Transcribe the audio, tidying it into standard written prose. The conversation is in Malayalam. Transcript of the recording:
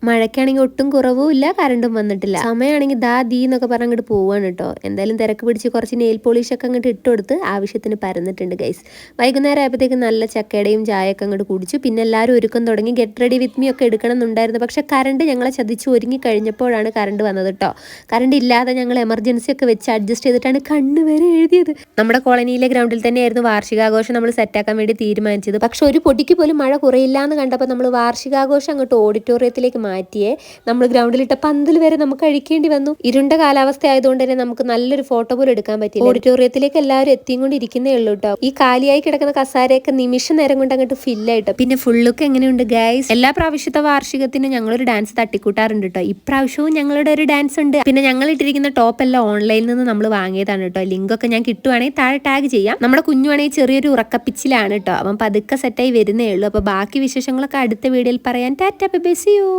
മഴയ്ക്കാണെങ്കിൽ ഒട്ടും കുറവും ഇല്ല, കറണ്ടും വന്നിട്ടില്ല. സമയമാണെങ്കിൽ ദീ എന്നൊക്കെ പറഞ്ഞ് അങ്ങോട്ട് പോവാണ് കേട്ടോ. എന്തായാലും തിരക്ക് പിടിച്ച് കുറച്ച് നെയിൽ പോളിഷ് ഒക്കെ അങ്ങോട്ട് ഇട്ട് കൊടുത്ത് ആവശ്യത്തിന് പരന്നിട്ടുണ്ട് ഗൈസ്. വൈകുന്നേരം ആയപ്പോഴത്തേക്ക് നല്ല ചക്കയുടെയും ചായയൊക്കെ അങ്ങോട്ട് കുടിച്ചു. പിന്നെ എല്ലാവരും ഒരുക്കം തുടങ്ങി. ഗെറ്റ് റെഡി വിത്ത് മീ ഒക്കെ എടുക്കണം എന്നുണ്ടായിരുന്നു. പക്ഷെ കറണ്ട് ഞങ്ങളെ ചതിച്ച് ഒരുങ്ങി കഴിഞ്ഞപ്പോഴാണ് കറണ്ട് വന്നത് കേട്ടോ. കറണ്ട് ഇല്ലാതെ ഞങ്ങൾ എമർജൻസി ഒക്കെ വെച്ച് അഡ്ജസ്റ്റ് ചെയ്തിട്ടാണ് കണ്ണ് വരെ എഴുതിയത്. നമ്മുടെ കോളനിയിലെ ഗ്രൗണ്ടിൽ തന്നെയായിരുന്നു വാർഷികാഘോഷം നമ്മൾ സെറ്റാക്കാൻ വേണ്ടി തീരുമാനിച്ചത്. പക്ഷെ ഒരു പൊടിക്ക് പോലും മഴ കുറയില്ല എന്ന് കണ്ടപ്പോൾ നമ്മൾ വാർഷികാഘോഷം അങ്ങോട്ട് ഓഡിറ്റോറിയത്തിലേക്ക് മാറ്റിയേ. നമ്മൾ ഗ്രൗണ്ടിലിട്ട പന്തൽ വരെ നമുക്ക് അഴിക്കേണ്ടി വന്നു. ഇരുണ്ട കാലാവസ്ഥ ആയതുകൊണ്ട് തന്നെ നമുക്ക് നല്ലൊരു ഫോട്ടോ പോലും എടുക്കാൻ പറ്റില്ല. ഓഡിറ്റോറിയത്തിലേക്ക് എല്ലാവരും എത്തിയും കൊണ്ടിരിക്കുന്നേ ഉള്ളൂ കേട്ടോ. ഈ കാലിയായി കിടക്കുന്ന കസാരയൊക്കെ നിമിഷ നേരം കൊണ്ട് അങ്ങോട്ട് ഫില്ലായിട്ടോ. പിന്നെ ഫുൾ ലുക്ക് എങ്ങനെയുണ്ട് ഗൈസ്? എല്ലാ പ്രാവശ്യത്തെ വാർഷികത്തിന് ഞങ്ങളൊരു ഡാൻസ് തട്ടിക്കൂട്ടാറുണ്ട് കേട്ടോ. ഇപ്രാവശ്യവും ഞങ്ങളുടെ ഒരു ഡാൻസ് ഉണ്ട്. പിന്നെ ഞങ്ങൾ ഇട്ടിരിക്കുന്ന ടോപ്പ് എല്ലാം ഓൺലൈനിൽ നിന്ന് നമ്മൾ വാങ്ങിയതാണ് കേട്ടോ. ലിങ്ക് ഒക്കെ ഞാൻ കിട്ടുവാണെങ്കിൽ താഴെ ടാഗ് ചെയ്യാം. നമ്മുടെ കുഞ്ഞുവാണെങ്കിൽ ചെറിയൊരു ഉറക്കപ്പിച്ചിലാണ് കേട്ടോ. അവൻ പതുക്കെ സെറ്റായി വരുന്നേ ഉള്ളൂ. അപ്പോൾ ബാക്കി വിശേഷങ്ങളൊക്കെ അടുത്ത വീഡിയോയിൽ പറയാൻ. Tata bye bye, see U.